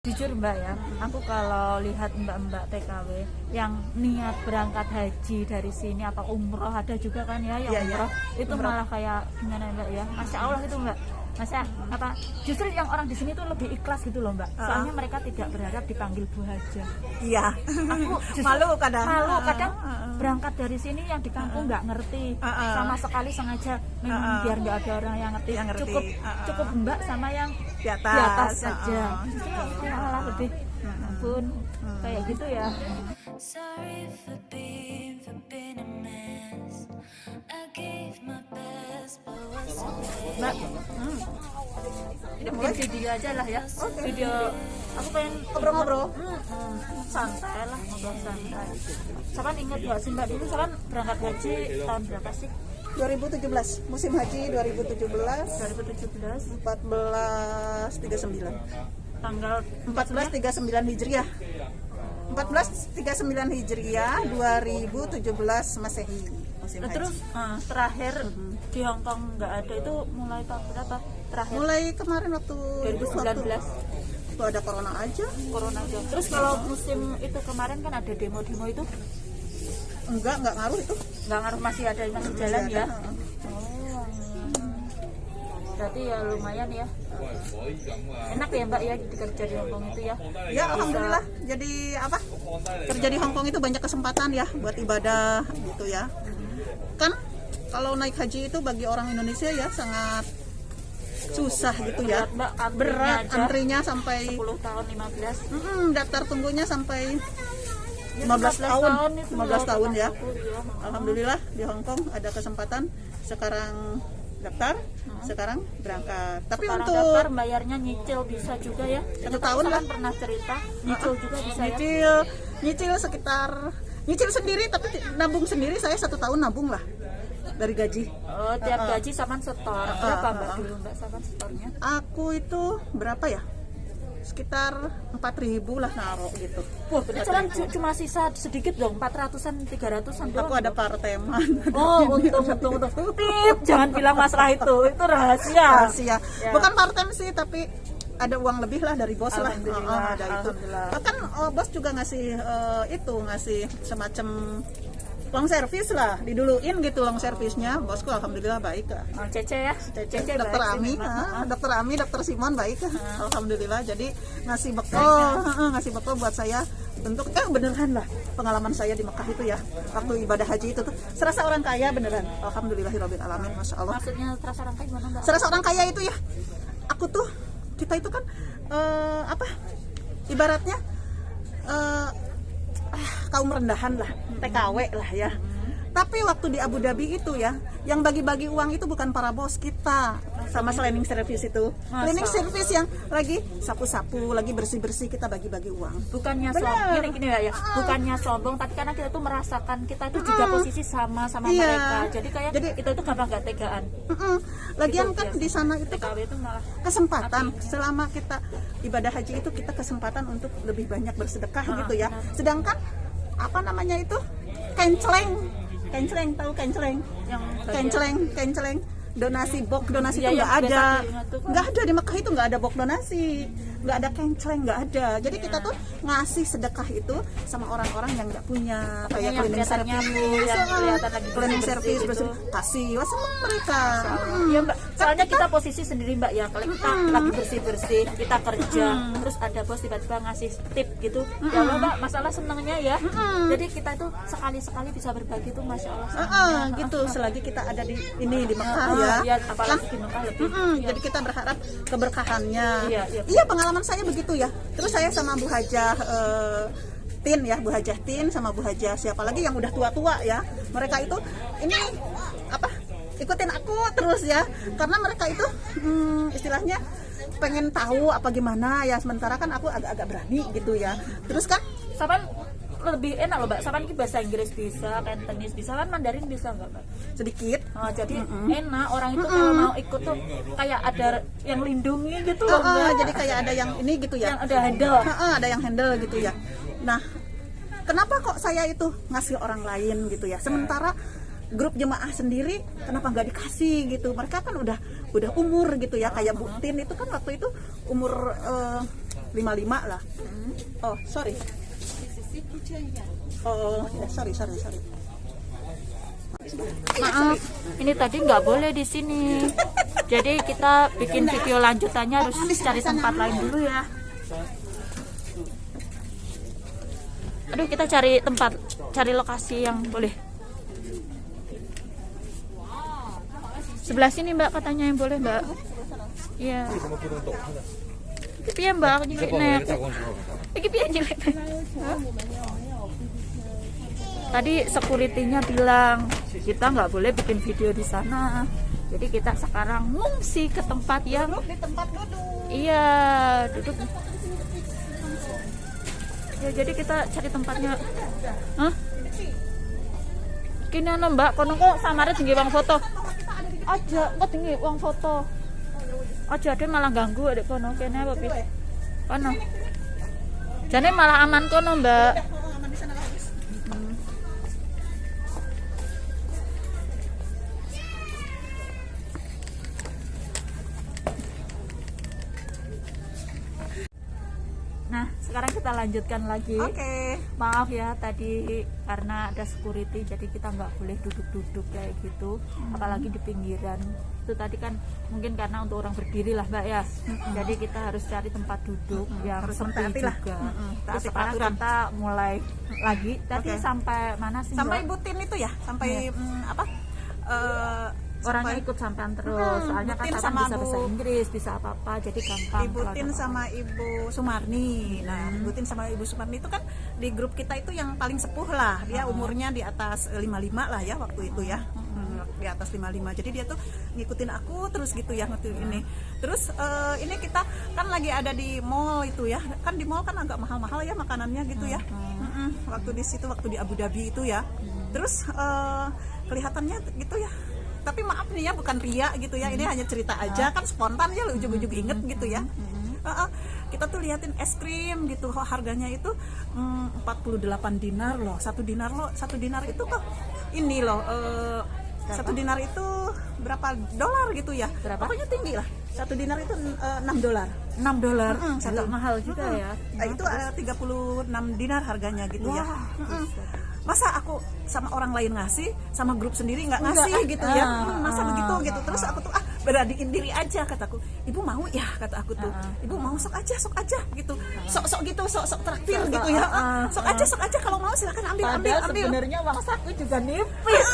Jujur Mbak ya, aku kalau lihat mbak-mbak TKW yang niat berangkat haji dari sini atau umroh, ada juga kan ya yang umroh itu umroh. Malah kayak gimana Mbak ya, Masya Allah itu Mbak, Masya apa? Justru yang orang di sini tuh lebih ikhlas gitu loh Mbak. Soalnya mereka tidak berharap dipanggil Bu Haja. Iya. Aku malu kadang berangkat dari sini yang di kampung nggak ngerti sama sekali, sengaja memang biar nggak ada orang yang ngerti. Cukup Mbak sama yang di atas saja. Justru malah lebih ampun kayak gitu ya. Sorry for being a mess. I gave my best, but was Mbak, ini bukan video aja lah ya. Video aku pengen ngobrol-ngobrol. Santai lah, ngobrol santai. Sakan ingat ya sih Mbak, dulu Sakan berangkat haji tahun berapa sih? 2017, musim haji 2017 1439 tanggal 1439 Hijriah. 1439 Hijriah 2017 Masehi. Nah, terus terakhir di Hong Kong nggak ada, itu mulai tahun berapa terakhir? Mulai kemarin waktu 2019. Waktu ada corona aja. Terus kalau musim itu kemarin kan ada demo-demo itu? Enggak ngaruh itu. Nggak ngaruh, masih jalan ya. Berarti ya lumayan ya. Enak ya Mbak ya kerja di Hongkong itu ya. Ya alhamdulillah. Jadi apa? Kerja di Hongkong itu banyak kesempatan ya buat ibadah gitu ya. Kan kalau naik haji itu bagi orang Indonesia ya sangat susah gitu ya. Berat antrinya sampai 10 tahun 15. Daftar tunggunya sampai 15 tahun ya. Alhamdulillah di Hongkong ada kesempatan sekarang daftar, sekarang berangkat. Tapi sekarang untuk daftar bayarnya nyicil bisa juga ya. 1 tahun lah. Pernah cerita nyicil juga bisa nyicil sekitar nyicil sendiri, tapi nabung sendiri saya 1 tahun nabung lah dari gaji. Oh, tiap gaji Saman setor. Berapa Mbak dulu Mbak Saman setornya? Aku itu berapa ya? Sekitar 4.000 lah naruh gitu. Wah, Saman cuma sisa sedikit dong, 400-an, 300-an doang. Aku ada parteman. Oh, untung. Tip, jangan bilang masalah itu rahasia. Ya. Bukan part-time sih, tapi ada uang lebih lah dari bos lah. Ada itu. Bahkan bos juga ngasih ngasih semacam long service lah, diduluin gitu long service-nya. Bosku alhamdulillah baik lah. Cece ya. Cece Dokter Ami, Dokter Simon baik lah. Alhamdulillah. Jadi ngasih bekal buat saya bentuk beneran lah pengalaman saya di Mekah itu ya. Waktu ibadah haji itu tuh serasa orang kaya beneran. Alhamdulillahirabbil alamin, Masya Allah. Maksudnya serasa orang kaya gimana Mbak? Serasa orang kaya itu ya. Kita itu kan ibaratnya kaum rendahan lah, TKW lah ya. Tapi waktu di Abu Dhabi itu ya, yang bagi-bagi uang itu bukan para bos kita, sama cleaning service itu. Cleaning service yang lagi sapu-sapu, lagi bersih-bersih, kita bagi-bagi uang. Bukannya sombong, gini ya, bukannya sombong, tapi karena kita tuh merasakan kita itu juga posisi sama mereka. Jadi kita itu gampang gak tegaan. Lagian itu kan di sana itu malah kesempatan, selama kita ibadah haji itu kita kesempatan untuk lebih banyak bersedekah gitu ya. Sedangkan apa namanya itu? Kenceleng, tahu kenceleng? Kenceleng, donasi itu nggak ada di Mekah itu, nggak ada box donasi, nggak ada kenceleng, nggak ada. Jadi kita tuh ngasih sedekah itu sama orang-orang yang nggak punya, kayak cleaning service, kasih sama mereka. Iya Mbak, soalnya kita posisi sendiri Mbak ya, kalau kita lagi bersih-bersih, kita kerja, terus ada bos tiba-tiba ngasih tip gitu, ya Allah Mbak, masalah senangnya ya. Jadi kita tuh sekali-sekali bisa berbagi tuh, Masya Allah. Gitu, selagi kita ada di Mekah ya, apalagi di Mekah lebih. Jadi kita berharap keberkahannya. Iya, pengalaman saya begitu ya. Terus saya sama Bu Hajah Bu Hajah Tin sama Bu Hajah siapa lagi yang udah tua-tua ya. Mereka itu ikutin aku terus ya. Karena mereka itu istilahnya pengen tahu apa gimana ya. Sementara kan aku agak-agak berani gitu ya. Terus kan Saban lebih enak loh Mbak, Saban bahasa Inggris bisa, Cantonese bisa, kan Mandarin bisa nggak Mbak? Sedikit. Jadi enak, orang itu kalau mau ikut tuh kayak ada yang lindungi gitu loh Mbak. Jadi kayak ada yang ini gitu ya. Yang ada handle. Ada yang handle gitu ya. Nah, kenapa kok saya itu ngasih orang lain gitu ya? Sementara grup jemaah sendiri kenapa nggak dikasih gitu? Mereka kan udah umur gitu ya, kayak Bu Tin itu kan waktu itu umur 55 lah. Oh, sorry. Oh, ya, sorry. Maaf, ini tadi nggak boleh di sini. Jadi kita bikin video lanjutannya harus cari tempat lain dulu ya. Aduh, kita cari tempat, cari lokasi yang boleh. Sebelah sini Mbak katanya yang boleh Mbak. Iya. Iki piye Mbak? Aku nyelek nek. Iki piye nyelek? Tadi security-nya bilang kita nggak boleh bikin video di sana. Jadi kita sekarang ngungsi ke tempat yang Di tempat duduk. iya duduk. Ya jadi kita cari tempatnya. Hah? Kini ana Mbak, kono kok samare tinggi wong foto. Aja, kok tinggi wong foto. Aja deh malah ganggu adek kono kene apa piye? Kono. Jane malah aman kono Mbak. Aman di sana bagus. Nah, sekarang kita lanjutkan lagi. Oke. Maaf ya tadi karena ada security jadi kita nggak boleh duduk-duduk kayak gitu, apalagi di pinggiran. Itu tadi kan mungkin karena untuk orang berdiri lah Mbak ya. Jadi kita harus cari tempat duduk yang Harus sepi mentaati lah. juga. Terus Taati sekarang peraturan. kita mulai lagi. Tadi Oke. sampai mana sih Sampai Mbak? Ibu Tin itu ya, sampai apa? Orangnya sampai ikut sampean terus. Soalnya kan Tin Tatan sama bisa bahasa Bu- Inggris, bisa apa-apa, jadi gampang. Ibu kalau Tin ada sama Ibu Sumarni. Nah, Ibu Tin sama Ibu Sumarni itu kan di grup kita itu yang paling sepuh lah. Dia umurnya di atas 55 lah ya waktu itu ya. Di atas 55. Jadi dia tuh ngikutin aku terus gitu ya waktu ini. Terus ini kita kan lagi ada di mall itu ya. Kan di mall kan agak mahal-mahal ya makanannya gitu ya. Waktu di situ, waktu di Abu Dhabi itu ya. Terus kelihatannya gitu ya. Tapi maaf nih ya, bukan ria gitu ya, ini hanya cerita aja, kan spontan ya, ujung-ujung inget gitu ya. Kita tuh liatin es krim gitu, harganya itu 48 dinar loh, satu dinar itu kok ini loh, satu dinar itu berapa dolar gitu ya, Berapa? pokoknya tinggi lah, satu dinar itu $6. $6. Satu. Mahal juga ya. Nah, itu 36 dinar harganya gitu ya. Masa aku sama orang lain ngasih, sama grup sendiri nggak ngasih gitu ya. Masa begitu gitu. Terus aku tuh beraniin diri aja kataku. Ibu mau ya kata aku tuh. Ibu mau sok aja gitu. Sok gitu, sok traktir gitu ya. Sok aja kalau mau silakan ambil. Sebenarnya uang saku juga nipis.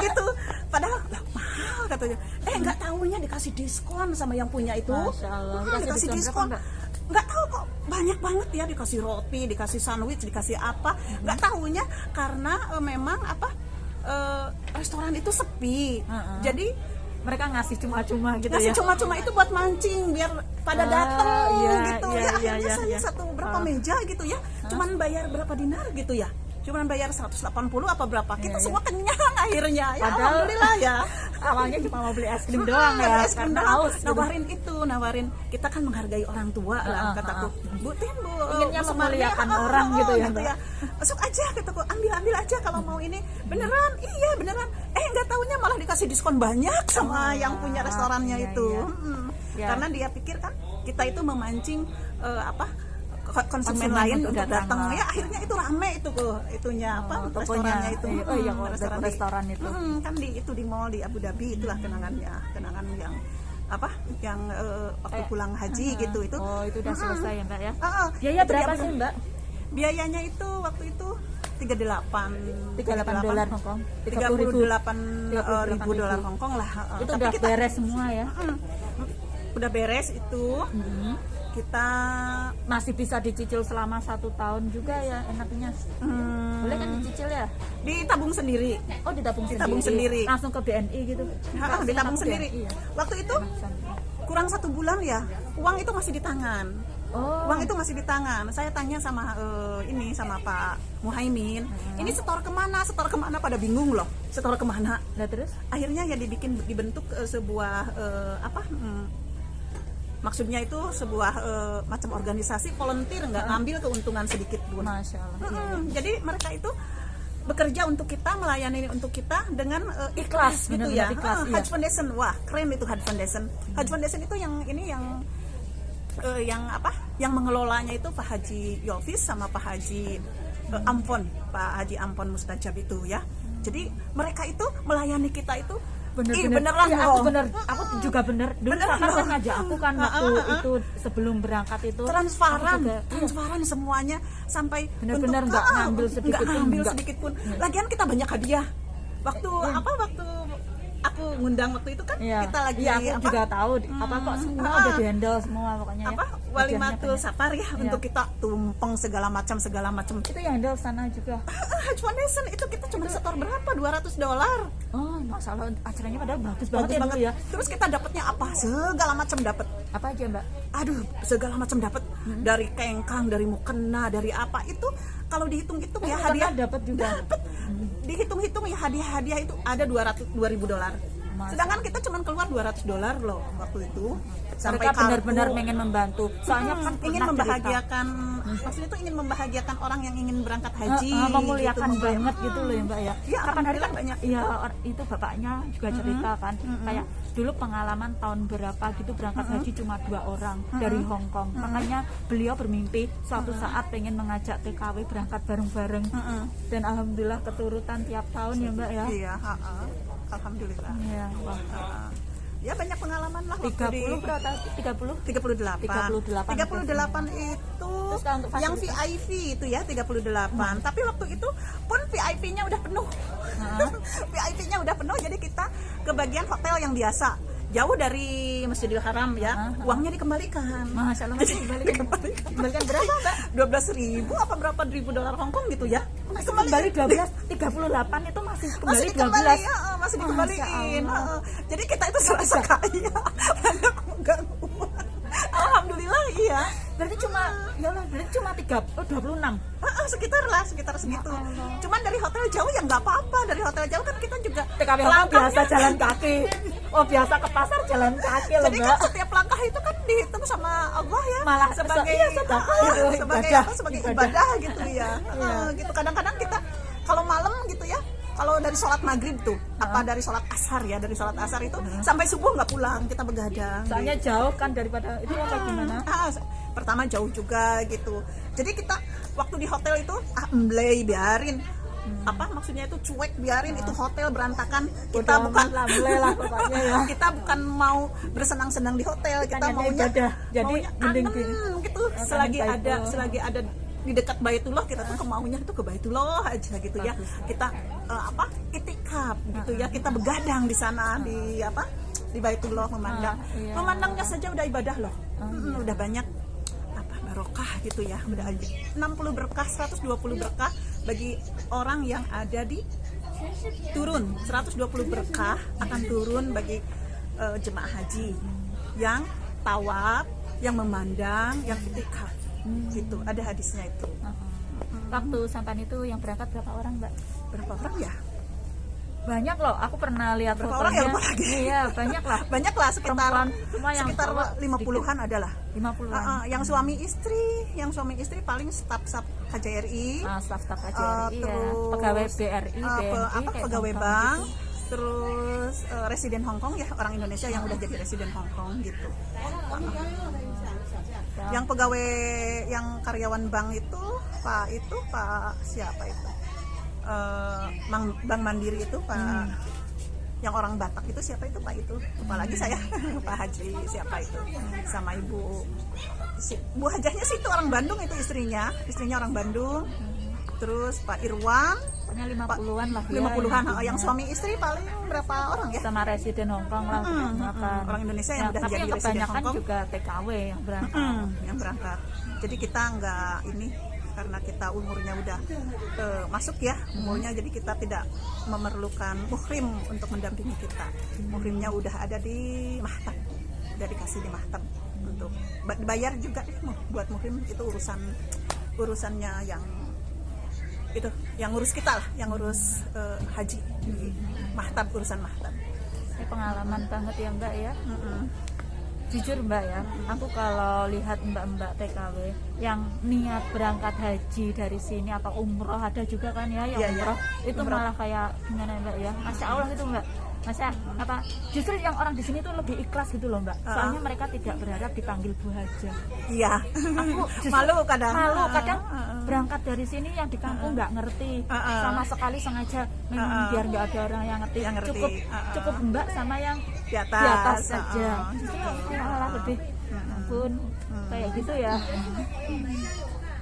Gitu. Padahal lah, mahal katanya. Nggak taunya dikasih diskon sama yang punya itu. Masya Allah. Dikasih diskon. Nggak tahu kok banyak banget ya, dikasih roti, dikasih sandwich, dikasih apa. Nggak tahunya karena memang apa restoran itu sepi. Jadi Mereka ngasih cuma-cuma gitu ngasih ya. cuma-cuma itu buat mancing biar pada datang iya, gitu iya, ya. iya, Akhirnya iya, saya iya. satu berapa meja gitu ya. Cuman bayar berapa dinar gitu ya. Cuman bayar 180 apa berapa. Kita semua kenyang akhirnya. Ya Padahal- alhamdulillah ya. Awalnya cuma mau beli es krim doang ya, Es krim karena doang. haus. Gitu. Nawarin kita kan menghargai orang tua lah kataku. Bu Tin, Bu Inginnya Bu Sumarni, memuliakan orang gitu ya, Mbak. Masuk aja kataku, ambil aja kalau mau ini. Beneran? Iya, beneran. Nggak taunya malah dikasih diskon banyak sama yang punya restorannya iya, itu. iya. Ya. Karena dia pikir kan kita itu memancing konsumen Konsumen lain untuk untuk datang datang. lah. Ya akhirnya itu rame itu itunya tokonya. restorannya itu. Oh iya, kok di- restoran itu. kan di mall di Abu Dhabi itulah kenangan yang yang waktu pulang haji gitu itu. Oh, itu udah selesai ya Mbak ya. Biaya Biaya berapa sih Mbak? Biayanya itu waktu itu 38 dolar Hong Kong. 38.000 dolar Hong Kong lah. Itu Tapi udah kita beres semua ya. udah beres itu. Kita Masih bisa dicicil selama 1 tahun juga ya enaknya. Boleh kan dicicil ya? ditabung sendiri. Oh, ditabung sendiri. Langsung ke BNI gitu. Ditabung Langsung sendiri. BNI ya? Waktu itu kurang 1 bulan ya, uang itu masih di tangan. Oh. Uang itu masih di tangan. Saya tanya sama sama Pak Muhaimin, ini setor kemana pada bingung loh, setor kemana. Nah, terus? Akhirnya ya dibentuk sebuah maksudnya itu sebuah macam organisasi volunteer, nggak ngambil keuntungan sedikit pun. Masya Allah. Jadi mereka itu bekerja untuk kita, melayani untuk kita dengan ikhlas gitu benar-benar ya. ikhlas, iya. Hajj Foundation, wah keren itu Hajj Foundation. Hajj Foundation itu yang yang mengelolanya itu Pak Haji Yolfis sama Pak Haji Pak Haji Ampon Mustajab itu ya. Jadi mereka itu melayani kita itu beneran ya, loh. aku juga bener dulu Beneran kakak loh. kan ngajak aku kan waktu itu sebelum berangkat itu transparan semuanya sampai bener-bener untuk- nggak ngambil sedikit nggak pun, ngambil nggak. sedikit pun. Lagian kita banyak hadiah. Waktu aku ngundang waktu itu kan Iya. kita lagi Iya, aku juga tahu apa kok semua udah dihandle semua pokoknya ya. Walimatul Hadiahnya Safar ya untuk kita tumpeng segala macam banyak. Itu yang handle sana juga. Hajj Foundation itu kita cuma setor berapa $200. Oh, masalah acaranya padahal bagus banget Bagus ya banget dulu ya. Terus kita dapatnya apa? Segala macam dapat. Apa aja, Mbak? Aduh, segala macam dapat. Dari kengkang, dari mukena, dari apa itu kalau dihitung-hitung ya hadiah dapat juga. Dapat. Dihitung-hitung ya hadiah itu ada $2.000. Sedangkan kita cuma keluar $200 loh waktu itu. Sampai Mereka kartu. benar-benar ingin membantu. Soalnya kan ingin pernah membahagiakan, maksudnya itu ingin membahagiakan orang yang ingin berangkat haji, memuliakan gitu, banget gitu loh ya Mbak ya. Iya, Kapan hari kan banyak. Iya, itu bapaknya juga cerita kan kayak dulu pengalaman tahun berapa gitu berangkat haji cuma 2 orang dari Hong Kong. Makanya beliau bermimpi suatu saat pengen mengajak TKW berangkat bareng-bareng. Dan alhamdulillah keturutan tiap tahun ya Mbak ya. Iya, alhamdulillah. Iya, wah. Ya banyak pengalaman lah waktu 30 berapa? 38 itu Terus kalau untuk yang fasilitas? VIP itu ya 38 tapi waktu itu pun VIP-nya udah penuh. VIP-nya udah penuh, jadi kita ke bagian hotel yang biasa jauh dari Masjidil Haram ya. Uangnya dikembalikan. Masya Allah masih dikembalikan berapa Mbak? 12.000 apa berapa ribu dolar Hong Kong gitu ya. Kembali 12, 38 itu masih kembali Masih 12. masih Masya dikembaliin. Allah. Jadi kita itu serasa kaya. Banyak mengganggu. Alhamdulillah iya. Berarti cuma 26. Sekitar segitu. Cuman dari hotel jauh ya nggak apa-apa. Dari hotel jauh kan kita juga TKW Hongkong biasa jalan kaki. Oh, biasa ke pasar jalan kaki loh, Jadi Mbak. kan setiap langkah itu kan dihitung sama Allah ya. Malah sebagai sedekah gitu, sebagai ibadah. ibadah gitu ya. Gitu kadang-kadang kita kalau malam gitu ya. Kalau dari sholat maghrib tuh, dari sholat asar ya, dari sholat asar itu sampai subuh nggak pulang, kita begadang. Soalnya jauh kan daripada itu apa gimana? Pertama jauh juga gitu. Jadi kita waktu di hotel itu emblay biarin. Apa maksudnya itu cuek biarin itu hotel berantakan. Kita bukan lah pokoknya ya. Kita bukan mau bersenang-senang di hotel, kita Hanya maunya ibadah. Jadi maunya mending kangen gitu. kangen Selagi ada di dekat Baitullah kita tuh kemaunya itu ke Baitullah aja gitu ya. Kita itikaf gitu ya. Kita begadang di sana di Baitullah memandang. Memandangnya saja udah ibadah loh. Udah banyak barokah gitu ya. Udah aja 60 berkah, 120 berkah bagi orang yang ada di turun. 120 berkah akan turun bagi jemaah haji yang tawaf, yang memandang, yang itikaf. Gitu, ada hadisnya itu. Waktu sampan itu yang berangkat berapa orang, Mbak? Berapa orang ya? Banyak loh, aku pernah lihat Berapa fotonya. orang ya, lupa lagi. Iya, banyak lah. Banyak lah sekitar Perempuan semua yang sekitar cowok 50-an adalah. 50-an. Yang suami istri paling staf KJRI. Staf-staf KJRI ya. terus, Pegawai BRI, BNI, kayak pegawai Hongkong bank. gitu. Terus residen Hong Kong ya, orang Indonesia yang udah jadi residen Hong Kong gitu. Yang pegawai, yang karyawan bank itu Pak siapa itu? Bank Mandiri itu Pak yang orang Batak itu siapa itu Pak itu? Lupa lagi saya. Pak Haji siapa itu? Sama Ibu Bu Hajahnya sih itu orang Bandung, itu istrinya orang Bandung. Terus Pak Irwan, pokoknya 50-an lah ya. 50-an. Yang suami istri paling berapa orang ya? Sama residen Hongkong lah kebanyakan. Orang Indonesia yang udah tapi jadi yang residen kebanyakan Hongkong juga TKW yang berangkat. Yang berangkat. Jadi kita nggak ini karena kita umurnya udah masuk ya umurnya, jadi kita tidak memerlukan muhrim untuk mendampingi kita. Muhrimnya udah ada di mahtab, udah dikasih di mahtab untuk bayar juga buat muhrim. Itu urusannya yang ngurus kita lah, yang ngurus haji mahtab, urusan mahtab. Ini pengalaman banget ya Mbak ya. Jujur Mbak ya, aku kalau lihat mbak-mbak TKW yang niat berangkat haji dari sini atau umroh, ada juga kan ya yang umroh itu umroh. malah kayak gimana Mbak ya, Masya Allah itu Mbak, masa apa justru yang orang di sini tuh lebih ikhlas gitu loh mbak, soalnya mereka tidak berharap dipanggil Bu Haja. Iya. Aku justru Malu kadang. berangkat dari sini yang di kampung nggak ngerti sama sekali, sengaja memang biar nggak ada orang yang ngerti, cukup mbak sama yang Di di atas atas. saja. Justru malah lebih ampun kayak gitu ya,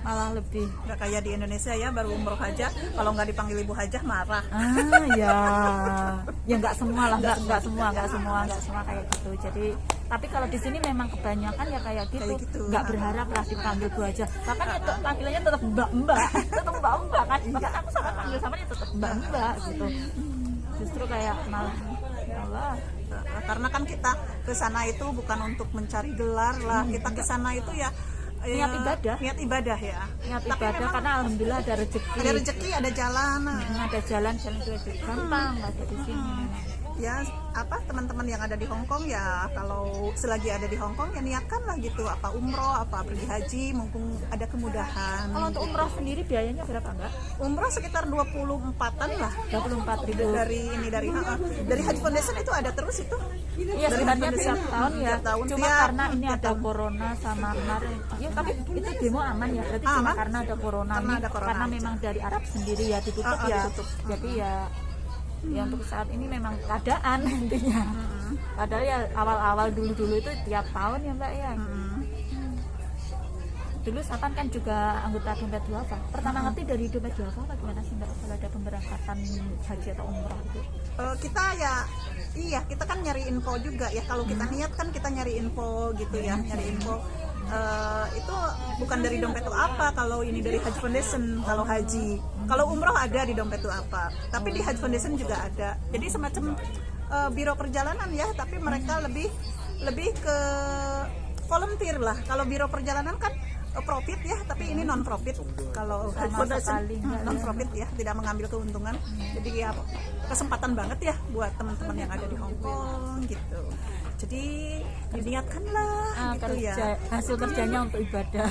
malah lebih Nggak kayak di Indonesia ya, baru umroh aja kalau nggak dipanggil Ibu Hajah marah. ya nggak semua lah, nggak semua kayak gitu. Jadi tapi kalau di sini memang kebanyakan ya kayak gitu, nggak berharap lah dipanggil Bu aja, bahkan itu panggilannya tetap mbak kan, bahkan aku sama panggil sama dia tetap mbak gitu. Justru kayak malah ya Allah. Karena kan kita ke sana itu bukan untuk mencari gelar lah, kita ke sana itu ya Niat ibadah. Niat ibadah ya. Niat Tapi ibadah memang karena alhamdulillah ada rezeki. ada rezeki, ada jalan. Ada jalan itu gampang lah dari sini. Ya apa teman-teman yang ada di Hong Kong ya, kalau selagi ada di Hong Kong ya niatkanlah gitu, apa umroh, apa pergi haji, mumpung ada kemudahan. Kalau untuk umroh sendiri biayanya berapa enggak? Umroh sekitar 24-an lah. 24.000. Dari Haji Foundation itu ada terus itu. Iya sebenarnya tiap tahun ya. Tiap tahun, Cuma tiap- karena ini tiap ada tahun. corona sama kemarin. Ya tapi itu demo aman ya. Berarti cuma Aman. karena ada corona. Karena Ini ada corona karena aja. memang dari Arab sendiri ya ditutup ya. Ditutup. Jadi ya untuk saat ini memang keadaan intinya. Padahal ya awal-awal dulu itu tiap tahun ya Mbak ya. Dulu Sapan kan juga anggota dompet duafa. Pertama ngerti dari dompet duafa apa gimana sih Mbak kalau ada pemberangkatan haji atau umroh itu? Kita ya kita kan nyari info juga ya, kalau kita niat kan kita nyari info gitu ya, nyari info. Itu bukan dari dompet tuh apa, kalau ini dari Haji Foundation. Kalau haji, kalau umroh ada di dompet tuh apa, tapi di Haji Foundation juga ada. Jadi semacam biro perjalanan ya, tapi mereka lebih ke volunteer lah. Kalau biro perjalanan kan profit ya, tapi ini non profit. Kalau Haji Foundation non profit ya, tidak mengambil keuntungan. Jadi ya kesempatan banget ya buat teman-teman yang ada di Hong Kong gitu. Jadi diniatkanlah gitu ya. Hasil kerjanya untuk ibadah.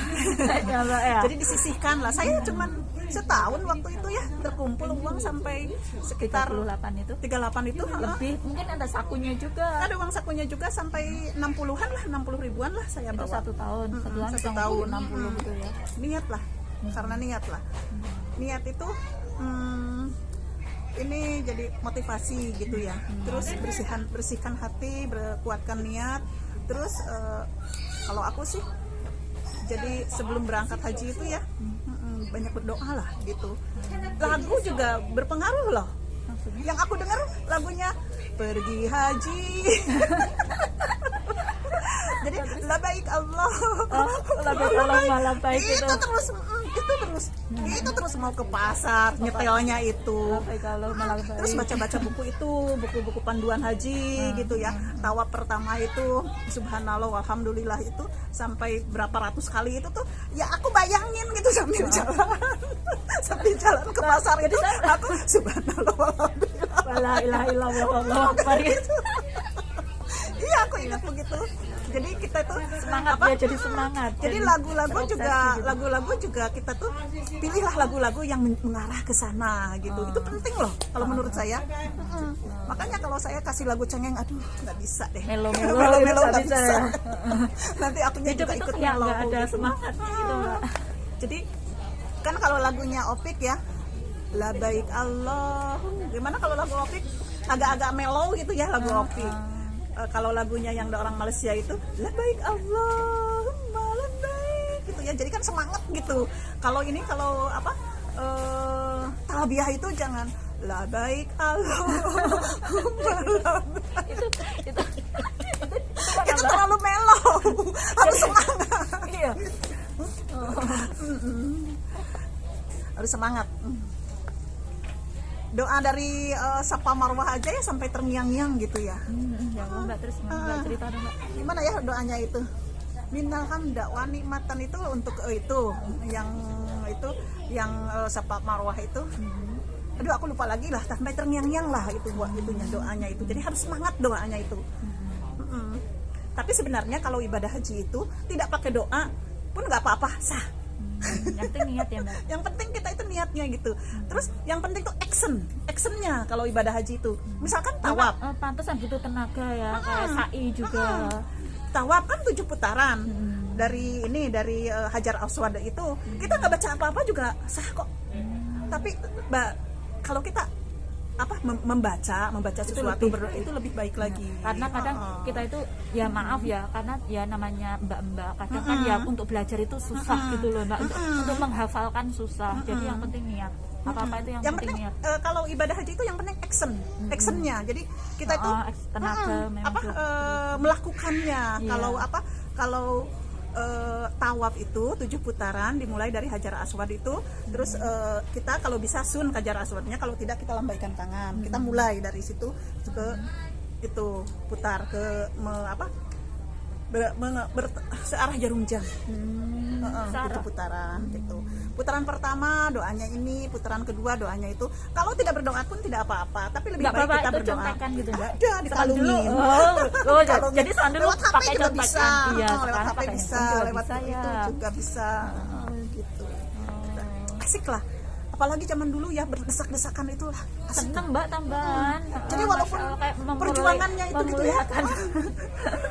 Ya, Mbak, ya. Jadi disisihkan lah. Saya cuman setahun waktu itu ya terkumpul uang sampai sekitar 38 itu 38 itu. lebih, mungkin ada sakunya juga. Ada uang sakunya juga sampai 60-an lah, 60 ribuan lah saya Itu bawa. satu tahun, Satu tahun. 60 gitu ya. Niat lah, karena niat lah. Niat itu ini jadi motivasi gitu ya. Terus bersihkan hati, kuatkan niat. Terus kalau aku sih jadi sebelum berangkat haji itu ya banyak berdoa lah gitu. Lagu juga berpengaruh loh. Yang aku dengar lagunya pergi haji. Jadi labaik Allah. Labaik Allah malah baik itu. Itu terus mau ke pasar nyetelnya itu. Labaik Allah malah baik. Terus baca-baca buku itu, buku-buku panduan haji gitu ya. Tawaf pertama itu subhanallah walhamdulillah itu sampai berapa ratus kali itu tuh ya aku bayangin gitu sambil jalan. Sambil jalan ke pasar itu aku subhanallah walhamdulillah. La ilaha illallah wallahu akbar. Iya aku ingat begitu. Jadi kita tuh Semangat ya, jadi semangat. Jadi lagu-lagu juga kita tuh pilihlah lagu-lagu yang mengarah ke sana gitu. Itu penting loh kalau menurut saya. Makanya kalau saya kasih lagu cengeng, aduh nggak bisa deh. Melo-melo nggak bisa. bisa. Nanti akunya Hidup juga itu ikut kayak melo. nggak ada semangat gitu Mbak. Jadi kan kalau lagunya Opik ya, labaik Allah. Gimana kalau lagu Opik agak-agak melo gitu ya lagu Opik. Kalau lagunya yang orang Malaysia itu labaik Allahumma labaik gitu ya, jadi kan semangat gitu. Kalau ini kalau apa talbiyah itu jangan labaik Allahumma labaik. Itu terlalu melo. Harus semangat. Iya. Harus semangat. Doa dari Safa Marwah aja ya sampai terngiang-ngiang gitu ya. Ya Mbak, terus Mbak cerita dong Mbak. Gimana ya doanya itu? Minal hamda wa nikmatan itu untuk itu yang Safa Marwah itu. Aduh aku lupa lagi lah, sampai terngiang-ngiang lah itu buat itunya doanya itu. Jadi harus semangat doanya itu. Tapi sebenarnya kalau ibadah haji itu tidak pakai doa pun nggak apa-apa, sah. Yang penting niat ya mbak. Yang penting kita itu niatnya gitu. Terus yang penting tuh actionnya kalau ibadah haji itu. Misalkan tawaf. Pantesan butuh tenaga ya, kayak sa'i juga. Tawaf kan 7 putaran. Dari Hajar Aswad itu kita nggak baca apa-apa juga sah kok. Tapi kalau kita membaca sesuatu itu lebih baik lagi. Karena kadang kita itu ya maaf ya, karena ya namanya mbak-mbak kadang kan ya untuk belajar itu susah gitu loh mbak, untuk menghafalkan susah. Jadi yang penting niat. Apa-apa itu yang penting niat. Kalau ibadah haji itu yang penting actionnya. Jadi kita itu tenaga melakukannya. Iya. Kalau tawaf itu 7 putaran dimulai dari Hajar Aswad itu, terus kita kalau bisa sun ke Hajar Aswadnya, kalau tidak kita lambaikan tangan. Kita mulai dari situ ke itu putar ke searah jarum jam. 7 putaran gitu. Putaran pertama doanya ini, putaran kedua doanya itu. Kalau tidak berdoa pun tidak apa-apa, tapi lebih baik kita berdoa. Contekan gitu enggak? Ada dikalungin. Jadi soal dulu lewat HP pakai juga contekan. bisa. Iya, Lewat HP bisa, lewat ya. itu juga bisa. Gitu. Asik lah. Apalagi zaman dulu ya berdesak-desakan itulah. Seneng mbak tambahan. Jadi walaupun perjuangannya itu gitu ya,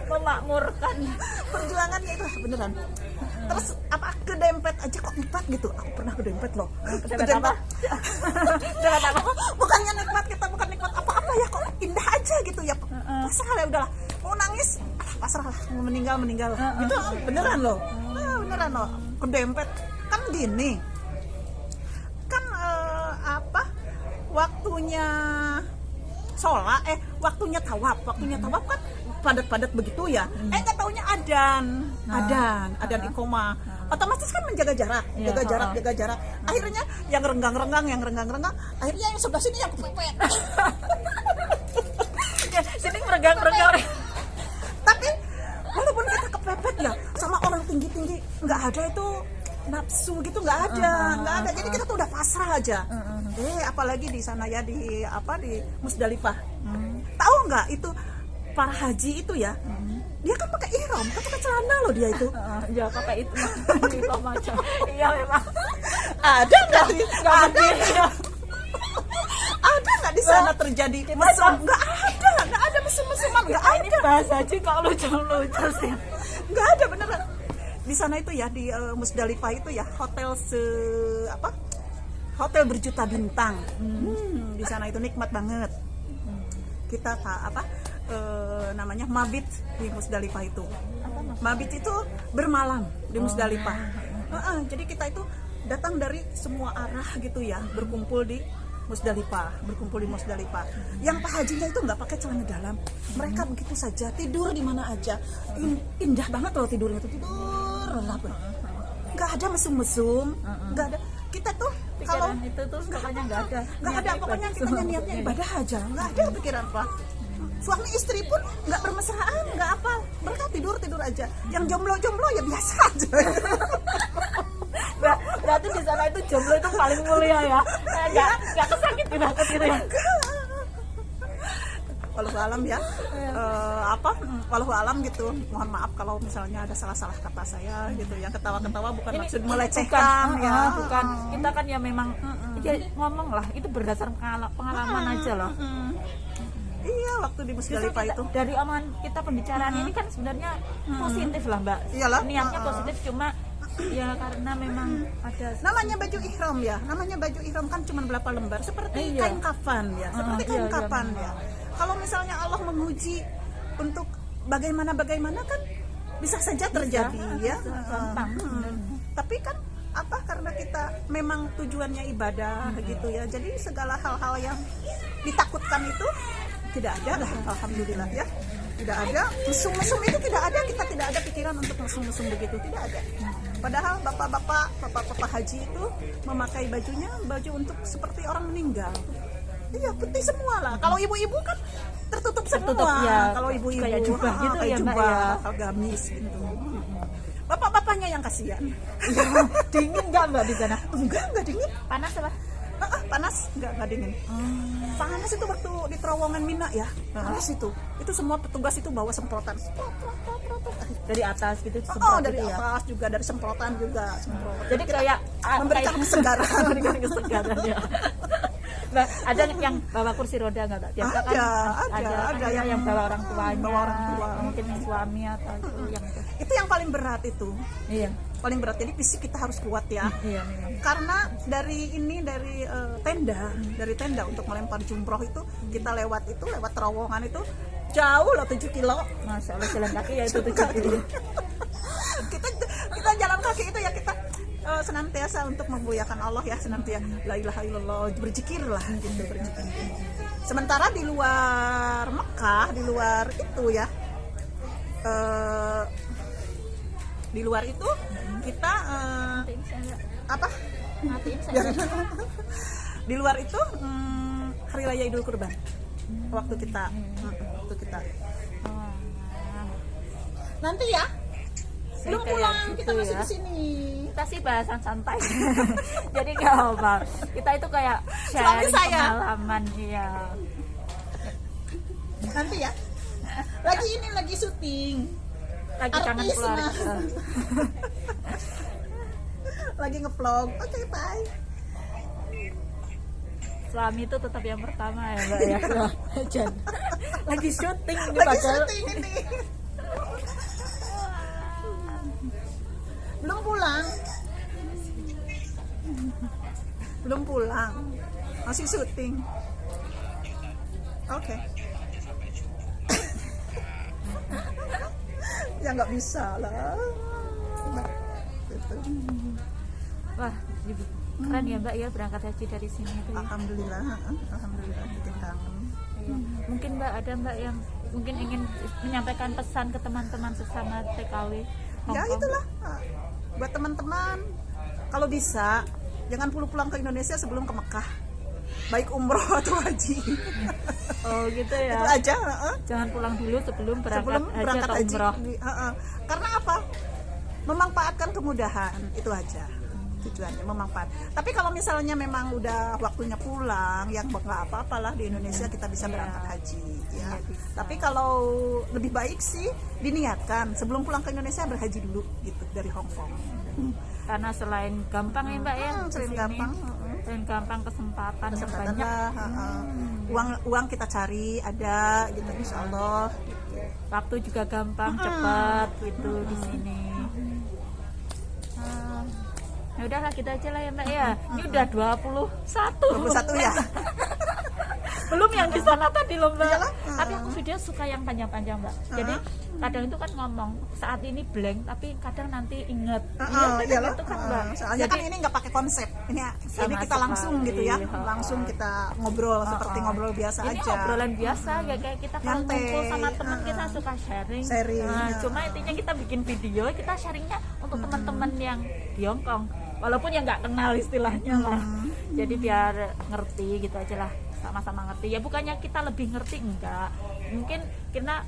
memakmurkan. Perjuangannya itu beneran. Terus kedempet aja kok nikmat gitu. Aku pernah kedempet loh. Kedempet. Bukannya nikmat, kita bukan nikmat apa-apa ya, kok indah aja gitu ya. Pasrah lah, udahlah. Mau nangis, pasrah lah. Mau meninggal. Gitu beneran loh. Beneran loh. Kedempet kan gini. Kan waktunya sholat, waktunya tawaf kan padat-padat begitu ya. Nggak taunya adan iqomah. Otomatis kan menjaga jarak, jaga jarak. Akhirnya yang renggang, akhirnya yang sebelah sini yang kepepet. Ya, sini merenggang. Tapi walaupun kita kepepet ya sama orang tinggi-tinggi, nggak ada itu nafsu gitu, nggak ada. Jadi kita tuh udah pasrah aja. Apalagi di sana ya di Musdalifah. Tahu nggak itu para haji itu ya? Dia kan pakai ihram, kan pakai celana loh dia itu. Ya pakai itu macam. Iya memang. Ada nggak di sana terjadi mesum? Nggak ada mesum-mesuman, nggak ada. Ini bahasa aja kalau lucu sih. Nggak ada beneran. Di sana itu ya di Musdalifah itu ya hotel berjuta bintang. Di sana itu nikmat banget. Kita namanya mabit di Musdalifah itu. Mabit itu bermalam di Musdalifah. Jadi kita itu datang dari semua arah gitu ya, berkumpul di Musdalifah. Yang Pak Hajinya itu nggak pakai celana dalam. Mereka begitu saja tidur di mana aja. Indah banget loh tidurnya itu, tidur lelap. Nggak ada mesum-mesum, nggak ada. Kita tuh kalau itu tuh pokoknya nggak ada. Pokoknya kita niatnya ibadah aja, nggak ada pikiran apa. Suami istri pun nggak bermesraan, nggak apa. Mereka tidur aja. Yang jomblo ya biasa aja. Berarti di sana itu jomblo itu paling mulia ya. Nggak kesakit banget gitu ya. Wallahualam ya. Wallahualam gitu. Mohon maaf kalau misalnya ada salah-salah kata saya gitu ya. Ketawa-ketawa bukan maksud melecehkan ya. Bukan. Kita kan ya memang ya, ngomong lah itu berdasarkan pengalaman aja loh. Iya, waktu di Musdalifah itu. Dari omongan kita pembicaraan ini kan sebenarnya positif lah mbak. Iyalah. Niatnya positif, cuma ya karena memang ada namanya baju ihram ya. Namanya baju ihram kan cuma berapa lembar, seperti kain kafan ya. Seperti kain kafan ya. Kalau misalnya Allah menguji untuk bagaimana kan bisa saja terjadi ya. Tapi kan karena kita memang tujuannya ibadah gitu ya. Jadi segala hal-hal yang ditakutkan itu tidak ada lah, alhamdulillah ya. Tidak ada mesum-mesum itu, tidak ada. Kita tidak ada pikiran untuk mesum-mesum begitu, tidak ada. Padahal bapak haji itu memakai baju untuk seperti orang meninggal. Iya, putih semua lah. Kalau ibu-ibu kan tertutup semua ya. Kalau ibu-ibu kayak jubah gitu ya mbak ya, gamis gitu. Bapak-bapaknya yang kasihan. Dingin nggak mbak di sana? Enggak dingin. Panas apa? Panas, enggak dingin. Panas itu waktu di terowongan Mina ya. Panas itu semua petugas itu bawa semprotan. dari atas gitu Oh, disemprot dari gitu ya. atas juga, dari semprotan juga, semprot. Jadi kayak memberikan kayak- kesegaran. memberikan kesegaran ya. Nah, ada yang bawa kursi roda nggak Mbak? Biasa kan Ada yang bawa orang tuanya, bawa orang tua. mungkin suami atau itu yang itu. Itu yang paling berat itu. Iya. Paling berat. Jadi fisik kita harus kuat ya. Iya memang. Karena dari tenda untuk melempar jumroh itu kita lewat terowongan itu jauh loh, 7 kilo. Masya Allah, jalan kaki ya itu 7 kilo. kita jalan kaki itu ya kita senantiasa untuk memuliakan Allah ya, senantiasa la ilaha illallah, berzikir lah gitu, berzikir. Sementara di luar Mekah, di luar itu ya, di luar itu kita Matiin saya, Mbak. apa? Matiin saya. Di luar itu hari raya Idul Kurban. Waktu kita Oh, nanti ya. Saya Belum kayak pulang, gitu kita masih ya. di sini. Kita sih bahasan santai. Jadi nggak apa. Kita itu kayak Suami sharing saya. pengalaman, iya. Nanti ya. Lagi syuting. Lagi kangen Artis, keluarga. Lagi nge-vlog. Oke, bye. Suami itu tetap yang pertama ya Mbak ya. Jangan. Lagi syuting ini Lagi padahal. syuting ini. Belum pulang. Masih syuting. Oke. Ya nggak bisa lah. Gitu. Wah, keren ya Mbak ya berangkat haji dari sini itu. Ya. Alhamdulillah bikin kangen. Iya. Mungkin Mbak ada Mbak yang mungkin ingin menyampaikan pesan ke teman-teman sesama TKW Hong Ya Kong. itulah, buat teman-teman, kalau bisa jangan pulang ke Indonesia sebelum ke Mekah, baik umroh atau haji. Oh gitu ya. Itu aja. Jangan pulang dulu sebelum berangkat Sebelum haji berangkat atau haji. umroh. Karena apa? Memanfaatkan kemudahan, itu aja tujuannya, memanfaat. Tapi kalau misalnya memang udah waktunya pulang, yang nggak apa-apalah, di Indonesia kita bisa berangkat haji ya. Iya, bisa. Tapi kalau lebih baik sih diniatkan sebelum pulang ke Indonesia berhaji dulu gitu dari Hong Kong. Karena selain gampang ya Mbak ya, Selain kesini. gampang, Selain gampang kesempatan yang banyak. lah, uang kita cari ada gitu, insya Allah. Waktu juga gampang, cepat gitu di sini. Ya udahlah kita aja lah ya Mbak ya. Ini udah 21. 21 ya. Belum yang di sana tadi loh Mbak. Iyalah. Tapi aku video suka yang panjang-panjang Mbak. Jadi kadang itu kan ngomong saat ini blank tapi kadang nanti inget. Iya kadang Iyalah. itu kan Mbak. Soalnya Jadi kan ini nggak pakai konsep. Ini Sama kita langsung sekali. gitu ya. Langsung kita ngobrol seperti ngobrol biasa ini aja. obrolan biasa ya kayak kita kalau Nyantai. ngumpul sama teman kita suka sharing. Sharing, Nah, ya. cuma intinya kita bikin video, kita sharingnya untuk teman-teman yang di Hong Kong. Walaupun yang nggak kenal istilahnya lah. Jadi biar ngerti gitu aja lah, sama-sama ngerti. Ya bukannya kita lebih ngerti enggak. Mungkin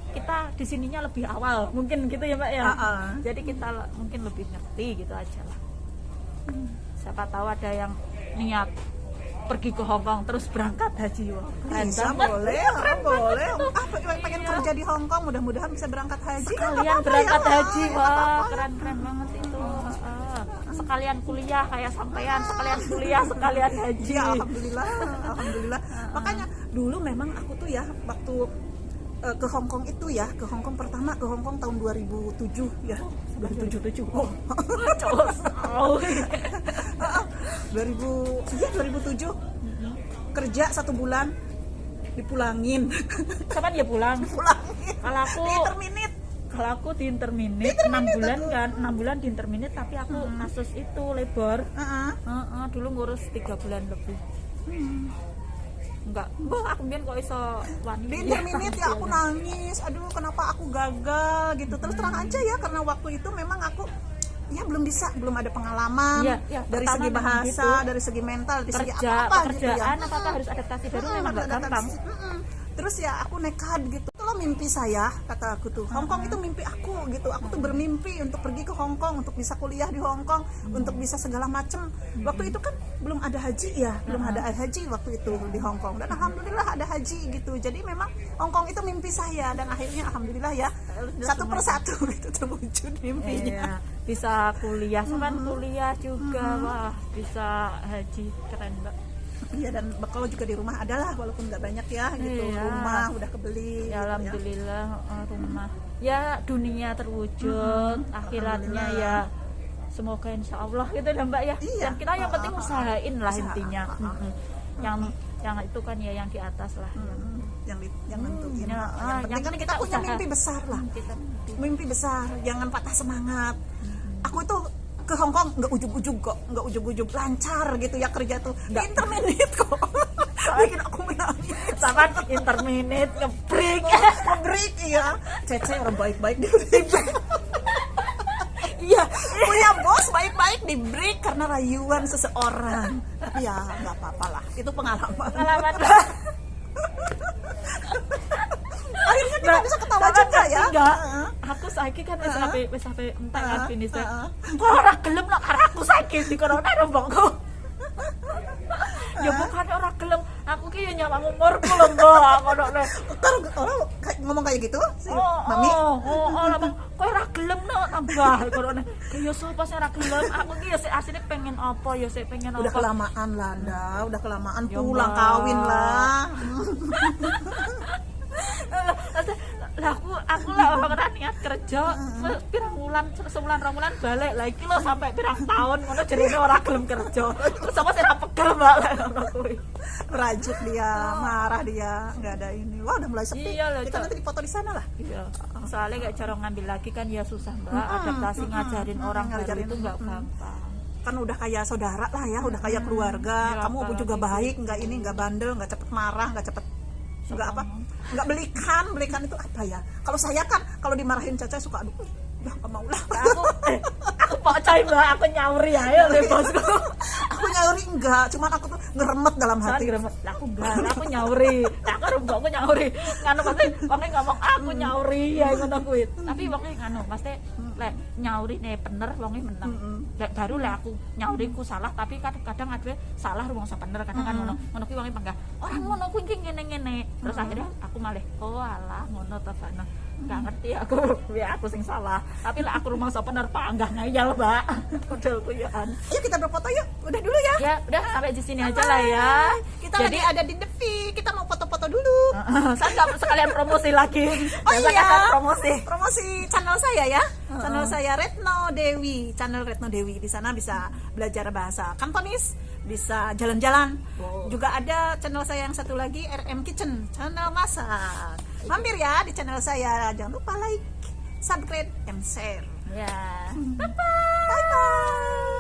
kita di sininya lebih awal, mungkin gitu ya Mbak ya. Jadi kita mungkin lebih ngerti gitu aja lah. Siapa tahu ada yang niat pergi ke Hong Kong terus berangkat haji. Wah, keren Bisa, banget. boleh, boleh. Pengen kerja di Hong Kong, mudah-mudahan bisa berangkat haji. Kalian Nggak apa-apa berangkat ya. haji, Nggak wah apa-apa. keren banget itu. Sekalian kuliah kayak sampean, sekalian kuliah, sekalian haji. Ya, alhamdulillah. Makanya dulu memang aku tuh ya waktu ke Hong Kong itu ya, ke Hong Kong pertama ke Hong Kong tahun 2007 ya. 2007. Oh. Cowok. 2007 kerja 1 bulan dipulangin. Kapan dia pulang? Pulangin. Kalau aku di interminate 6 bulan kan, 6 bulan di interminate tapi aku kasus itu labor. Dulu ngurus 3 bulan lebih. Enggak, aku biar kok iso wani. Di interminate ya aku nangis, aduh kenapa aku gagal gitu. Terus terang aja ya, karena waktu itu memang aku ya belum ada pengalaman dari pertama segi memang bahasa, gitu. dari segi mental, dari segi Pekerjaan apa gitu ya. apa harus adaptasi baru memang nggak gampang. Terus ya aku nekat gitu. Kalau lo mimpi saya, kata aku tuh. Hong Kong itu mimpi aku gitu. Aku tuh bermimpi untuk pergi ke Hong Kong, untuk bisa kuliah di Hong Kong, untuk bisa segala macam. Waktu itu kan belum ada haji ya, belum ada haji waktu itu di Hong Kong. Dan alhamdulillah ada haji gitu. Jadi memang Hong Kong itu mimpi saya, dan akhirnya alhamdulillah ya satu persatu gitu terwujud mimpinya. Iya, bisa kuliah, sampai kuliah juga, wah bisa haji, keren Mbak. Iya, dan kalau juga di rumah adalah walaupun nggak banyak ya gitu. Iya. Rumah udah kebeli. Ya, gitu alhamdulillah rumah. Ya dunia terwujud, akhiratnya ya semoga insya Allah gitu ya Mbak ya. Iya. Dan kita yang penting usahain lah Usaha. intinya. Yang itu kan ya yang di atas lah. Yang nentuin. Ya, yang penting yang kan kita kita punya usaha. mimpi besar lah. Kita Mimpi besar, jangan patah semangat. Aku itu ke Hong Kong nggak ujug-ujug kok, nggak ujug-ujug, lancar gitu ya kerja tuh. Interminute kok. Bikin aku menangis. sama interminute ngebreak. Break iya. Cece orang baik-baik di Iya. punya bos baik-baik di break karena rayuan seseorang. Tapi ya nggak apa-apa lah, itu pengalaman. Pengalaman. Akhirnya kita bisa ketawa juga ya. Enggak. Aku saiki kan wis sampai entek kan finish. Kok ora gelem lah karena aku saiki di corona rombongku. Ya bukan ora gelem, aku ki ya nyawang umurku lho, Mbak. Ngono lho. Ntar orang ngomong kayak gitu si Mami. Lah Bang, kok ora gelem no tambah corona. Ya sapa sing ora gelem? Aku ki ya sik asine pengen apa ya sik pengen apa. Udah kelamaan lah Nda, udah kelamaan Ya, pulang Mbak. kawin lah. Lah aku lah ora niat kerja pirang wulan, sebulan rong wulan balik lah iki lho sampai pirang tahun ngono jenenge ora gelem kerja. Terus apa sih ra pegel Mbak lah ngono kuwi. Merajuk dia, marah dia, nggak ada ini. Wah udah mulai sepi. Iya lah, Kita Cak. nanti dipoto di sana lah. Iya. Soalnya kayak cara ngambil lagi kan ya susah Mbak. Adaptasi ngajarin orang baru Ngajarin, itu enggak gampang. Kan udah kayak saudara lah ya, udah kayak keluarga. Ya, Kamu juga apalagi baik, nggak ini, nggak bandel, nggak cepet marah, nggak cepet nggak apa, nggak belikan itu apa ya? Kalau saya kan kalau dimarahin Caca suka aduh, udah nggak mau lah. Aku pocay Mbak, aku nyauri aja oleh bosku. Aku nyauri enggak, cuman aku tuh ngeremet dalam Soalnya hati. gremet. Lah aku enggak, lah aku nyauri. Lah aku rembokku nyauri. Nganu pasti wong ngomong aku nyauri ya ngono kuwi. Tapi wong nganu pasti lek nyauri ne bener wong menang. Lek baru lek aku nyauriku salah tapi kadang ada salah wong bener kadang kan ngono. Ngono kuwi wong panggah. Ora ngono kuwi iki ngene-ngene. Terus akhirnya aku malih oh alah ngono ta Bana. Enggak ngerti aku, ya aku sing salah. Tapi lek aku rumangsa bener panggah ngayal, Mbak. Modelku ya an. Yuk kita berfoto yuk, udah dulu ya. Ya, udah sampai di sini aja lah ya. Kita Jadi lagi ada di Devi, kita mau foto-foto dulu. saya nggak sekalian promosi lagi. Oh Biasa iya, kan promosi. promosi channel saya ya, channel saya Retno Dewi, channel Retno Dewi. Di sana bisa belajar bahasa Kantonis, bisa jalan-jalan. Juga ada channel saya yang satu lagi RM Kitchen, channel masak. Mampir ya di channel saya, jangan lupa like, subscribe, and share. Ya. Bye bye.